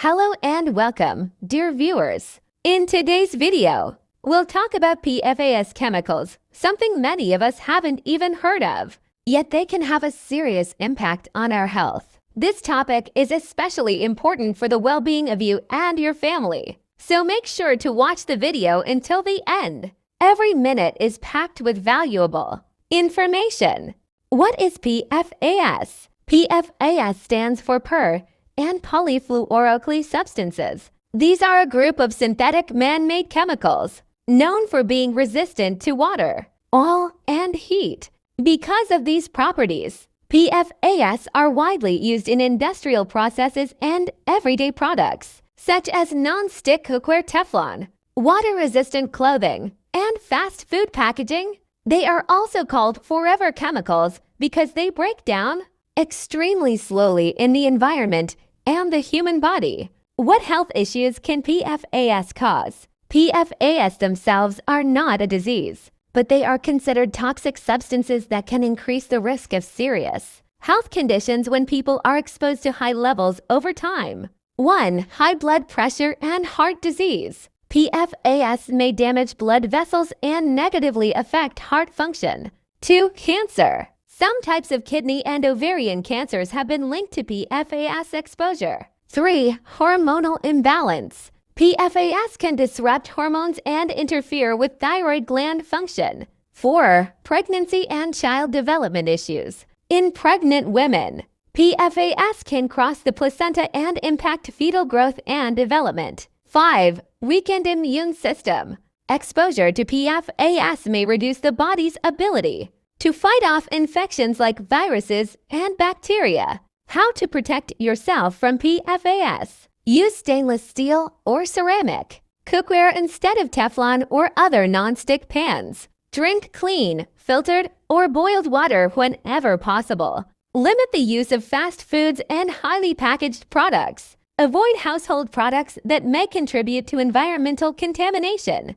Hello and welcome, dear viewers. In today's video, we'll talk about PFAS chemicals, something many of us haven't even heard of, yet they can have a serious impact on our health. This topic is especially important for the well-being of you and your family, so make sure to watch the video until the end. Every minute is packed with valuable information. What is PFAS? PFAS stands for per and Polyfluoroalkyl Substances. These are a group of synthetic man-made chemicals known for being resistant to water, oil, and heat. Because of these properties, PFAS are widely used in industrial processes and everyday products, such as non-stick cookware Teflon, water-resistant clothing, and fast food packaging. They are also called forever chemicals because they break down extremely slowly in the environment and the human body. What health issues can PFAS cause? PFAS themselves are not a disease, but they are considered toxic substances that can increase the risk of serious health conditions when people are exposed to high levels over time. 1. High blood pressure and heart disease. PFAS may damage blood vessels and negatively affect heart function. 2. Cancer. Some types of kidney and ovarian cancers have been linked to PFAS exposure. 3. Hormonal imbalance. PFAS can disrupt hormones and interfere with thyroid gland function. 4. Pregnancy and child development issues. In pregnant women, PFAS can cross the placenta and impact fetal growth and development. 5. Weakened immune system. Exposure to PFAS may reduce the body's ability to fight off infections like viruses and bacteria. How to protect yourself from PFAS. Use stainless steel or ceramic cookware instead of Teflon or other non-stick pans. Drink clean, filtered, or boiled water whenever possible. Limit the use of fast foods and highly packaged products. Avoid household products that may contribute to environmental contamination.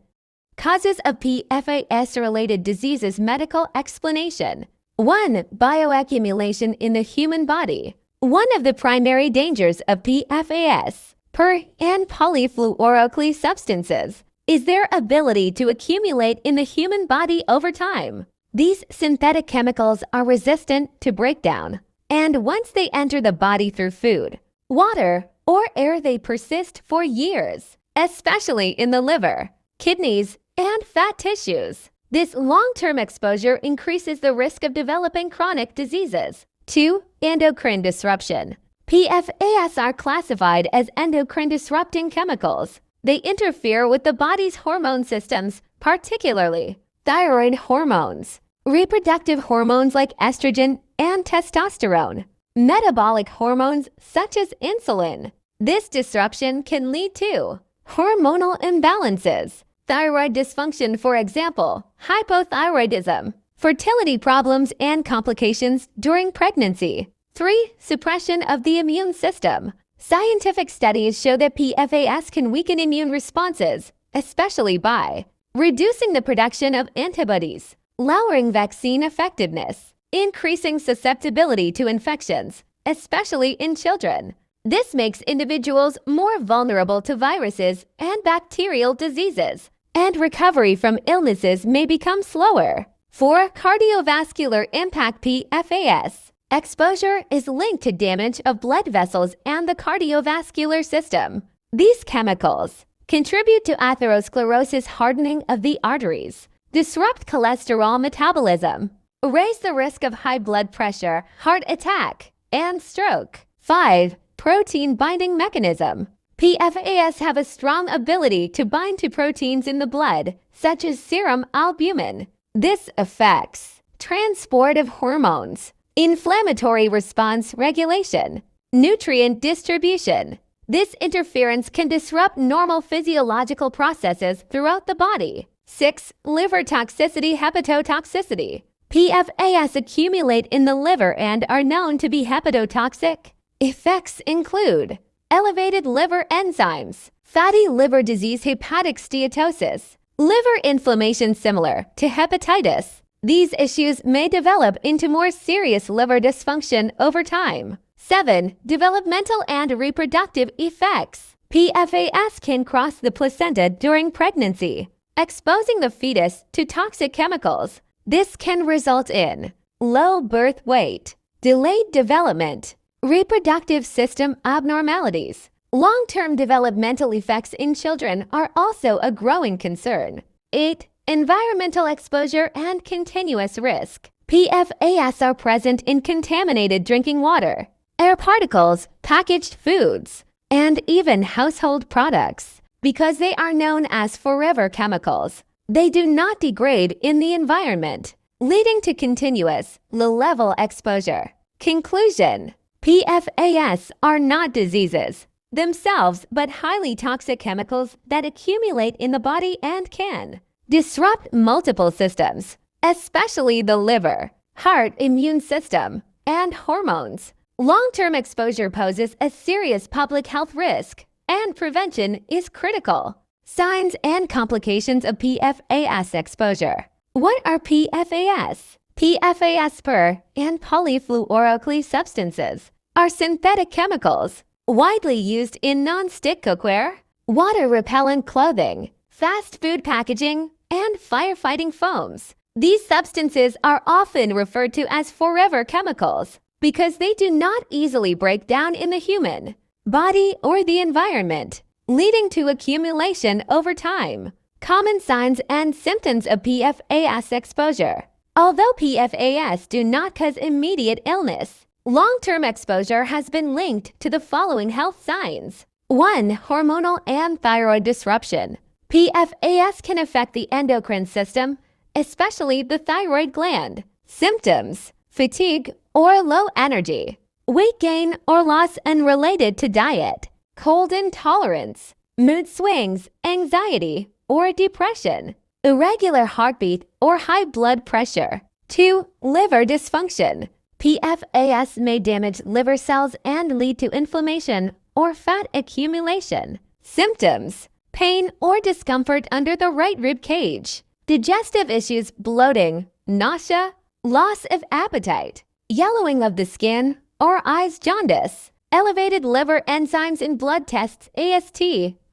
Causes of PFAS-related diseases. Medical explanation. 1. Bioaccumulation in the human body. One of the primary dangers of PFAS, per and polyfluoroalkyl substances, is their ability to accumulate in the human body over time. These synthetic chemicals are resistant to breakdown, and once they enter the body through food, water, or air, they persist for years, especially in the liver, kidneys, and fat tissues. This long-term exposure increases the risk of developing chronic diseases. 2. Endocrine disruption. PFAS are classified as endocrine-disrupting chemicals. They interfere with the body's hormone systems, particularly thyroid hormones, reproductive hormones like estrogen and testosterone, metabolic hormones such as insulin. This disruption can lead to hormonal imbalances, thyroid dysfunction, for example, hypothyroidism, fertility problems, and complications during pregnancy. 3. Suppression of the immune system. Scientific studies show that PFAS can weaken immune responses, especially by reducing the production of antibodies, lowering vaccine effectiveness, increasing susceptibility to infections, especially in children. This makes individuals more vulnerable to viruses and bacterial diseases, and recovery from illnesses may become slower. 4. Cardiovascular impact. PFAS exposure is linked to damage of blood vessels and the cardiovascular system. These chemicals contribute to atherosclerosis, hardening of the arteries, disrupt cholesterol metabolism, raise the risk of high blood pressure, heart attack, and stroke. 5. Protein binding mechanism. PFAS have a strong ability to bind to proteins in the blood, such as serum albumin. This affects transport of hormones, inflammatory response regulation, nutrient distribution. This interference can disrupt normal physiological processes throughout the body. 6. Liver toxicity. Hepatotoxicity. PFAS accumulate in the liver and are known to be hepatotoxic. Effects include elevated liver enzymes, fatty liver disease, hepatic steatosis, liver inflammation similar to hepatitis. These issues may develop into more serious liver dysfunction over time. 7. Developmental and reproductive effects. PFAS can cross the placenta during pregnancy, exposing the fetus to toxic chemicals. This can result in low birth weight, delayed development, reproductive system abnormalities. Long-term developmental effects in children are also a growing concern. 8. Environmental exposure and continuous risk. PFAS are present in contaminated drinking water, air particles, packaged foods, and even household products. Because they are known as forever chemicals, they do not degrade in the environment, leading to continuous, low-level exposure. Conclusion: PFAS are not diseases themselves, but highly toxic chemicals that accumulate in the body and can disrupt multiple systems, especially the liver, heart, immune system, and hormones. Long-term exposure poses a serious public health risk, and prevention is critical. Signs and complications of PFAS exposure. What are PFAS? PFAS per and polyfluoroalkyl substances are synthetic chemicals widely used in non-stick cookware, water-repellent clothing, fast food packaging, and firefighting foams. These substances are often referred to as forever chemicals because they do not easily break down in the human body or the environment, leading to accumulation over time. Common signs and symptoms of PFAS exposure. Although PFAS do not cause immediate illness, long-term exposure has been linked to the following health signs. 1. Hormonal and thyroid disruption. PFAS can affect the endocrine system, especially the thyroid gland. Symptoms: fatigue or low energy, weight gain or loss unrelated to diet, cold intolerance, mood swings, anxiety or depression, irregular heartbeat or high blood pressure. 2. Liver dysfunction. PFAS may damage liver cells and lead to inflammation or fat accumulation. Symptoms: pain or discomfort under the right rib cage, digestive issues, bloating, nausea, loss of appetite, yellowing of the skin or eyes, jaundice, elevated liver enzymes in blood tests, AST,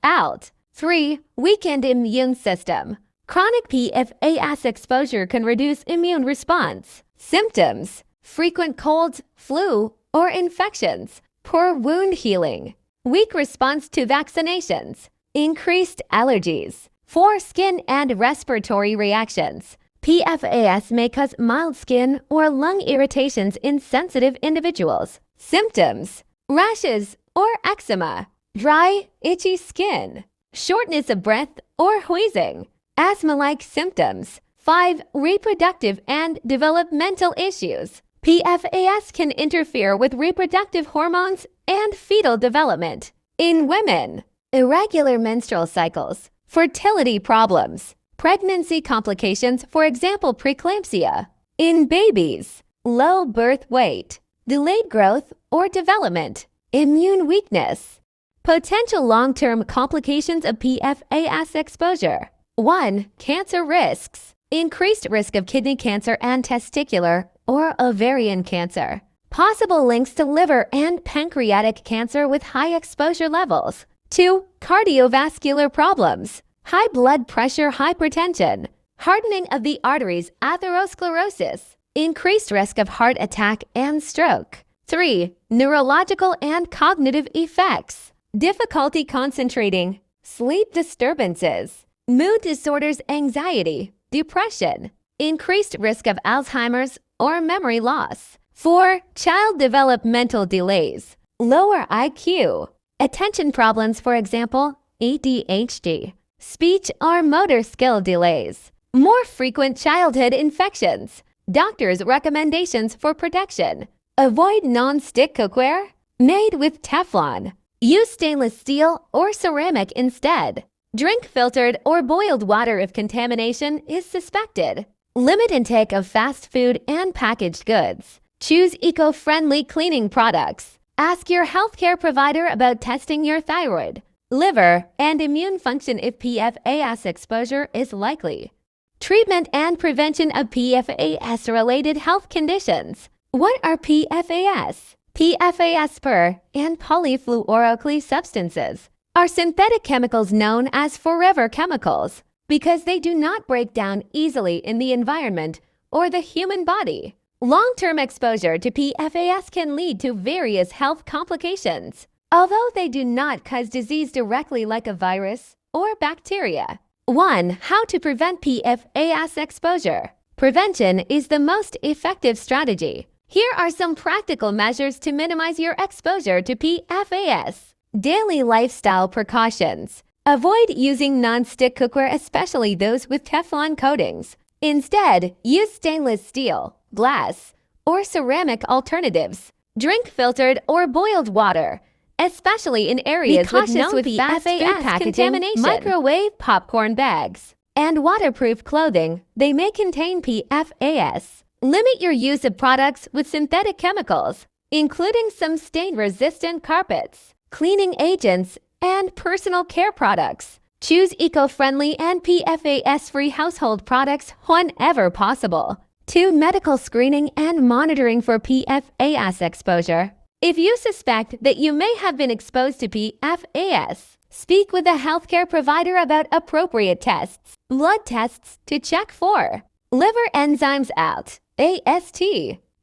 ALT. 3. Weakened immune system. Chronic PFAS exposure can reduce immune response. Symptoms: frequent colds, flu, or infections, poor wound healing, weak response to vaccinations, increased allergies. 4. Skin and respiratory reactions. PFAS may cause mild skin or lung irritations in sensitive individuals. Symptoms: rashes or eczema, dry, itchy skin, shortness of breath or wheezing, asthma-like symptoms. 5. Reproductive and developmental issues. PFAS can interfere with reproductive hormones and fetal development. In women, irregular menstrual cycles, fertility problems, pregnancy complications, for example, preeclampsia. In babies, low birth weight, delayed growth or development, immune weakness. Potential long-term complications of PFAS exposure. 1. Cancer risks. Increased risk of kidney cancer and testicular or ovarian cancer. Possible links to liver and pancreatic cancer with high exposure levels. 2. Cardiovascular problems. High blood pressure, hypertension, hardening of the arteries, atherosclerosis, increased risk of heart attack and stroke. 3. Neurological and cognitive effects. Difficulty concentrating, sleep disturbances, mood disorders, anxiety, depression, increased risk of Alzheimer's or memory loss. 4. Child developmental delays, lower IQ, attention problems, for example, ADHD, speech or motor skill delays, more frequent childhood infections. Doctors' recommendations for protection. Avoid non-stick cookware made with Teflon. Use stainless steel or ceramic instead. Drink filtered or boiled water if contamination is suspected. Limit intake of fast food and packaged goods. Choose eco-friendly cleaning products. Ask your healthcare provider about testing your thyroid, liver, and immune function if PFAS exposure is likely. Treatment and prevention of PFAS-related health conditions. What are PFAS? PFAS per and Polyfluoroalkyl Substances are synthetic chemicals known as forever chemicals because they do not break down easily in the environment or the human body. Long-term exposure to PFAS can lead to various health complications, although they do not cause disease directly like a virus or bacteria. 1. How to prevent PFAS exposure. Prevention is the most effective strategy. Here are some practical measures to minimize your exposure to PFAS. Daily lifestyle precautions. Avoid using non-stick cookware, especially those with Teflon coatings. Instead, use stainless steel, glass, or ceramic alternatives. Drink filtered or boiled water, especially in areas with known fast food packaging, contamination. Microwave popcorn bags and waterproof clothing. They may contain PFAS. Limit your use of products with synthetic chemicals, including some stain-resistant carpets, cleaning agents, and personal care products. Choose eco-friendly and PFAS-free household products whenever possible. 2. Medical screening and monitoring for PFAS exposure. If you suspect that you may have been exposed to PFAS, speak with a healthcare provider about appropriate tests. Blood tests to check for liver enzymes out, AST,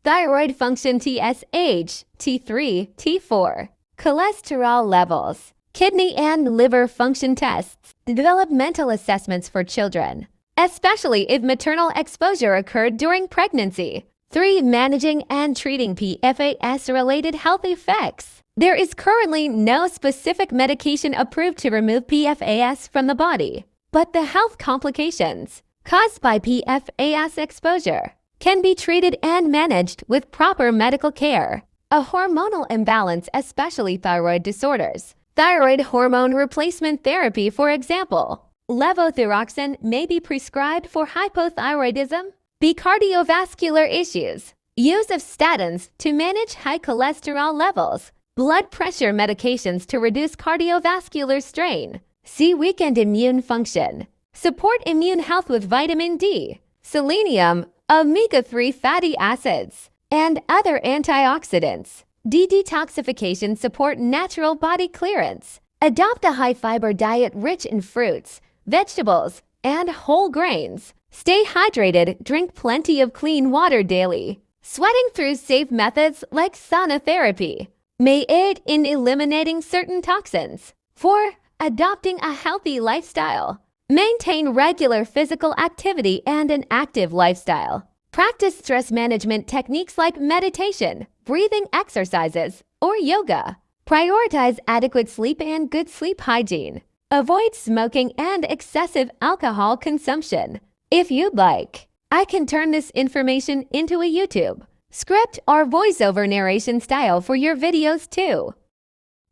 thyroid function TSH, T3, T4, cholesterol levels, kidney and liver function tests, developmental assessments for children, especially if maternal exposure occurred during pregnancy. 3. Managing and treating PFAS-related health effects. There is currently no specific medication approved to remove PFAS from the body, but the health complications caused by PFAS exposure can be treated and managed with proper medical care. A hormonal imbalance, especially thyroid disorders. Thyroid hormone replacement therapy, for example. Levothyroxine may be prescribed for hypothyroidism, cardiovascular issues, use of statins to manage high cholesterol levels, blood pressure medications to reduce cardiovascular strain. C. Weakened immune function. Support immune health with vitamin D, selenium, omega-3 fatty acids, and other antioxidants. Detoxification support natural body clearance. Adopt a high-fiber diet rich in fruits, vegetables, and whole grains. Stay hydrated, drink plenty of clean water daily. Sweating through safe methods like sauna therapy may aid in eliminating certain toxins. 4. Adopting a healthy lifestyle. Maintain regular physical activity and an active lifestyle. Practice stress management techniques like meditation, breathing exercises, or yoga. Prioritize adequate sleep and good sleep hygiene. Avoid smoking and excessive alcohol consumption. If you'd like, I can turn this information into a YouTube script or voiceover narration style for your videos too.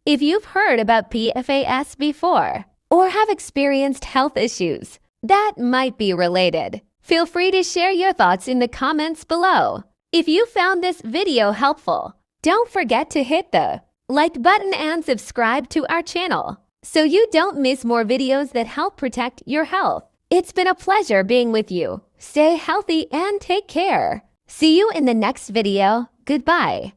If you've heard about PFAS before or have experienced health issues that might be related, feel free to share your thoughts in the comments below. If you found this video helpful, don't forget to hit the like button and subscribe to our channel so you don't miss more videos that help protect your health. It's been a pleasure being with you. Stay healthy and take care. See you in the next video. Goodbye.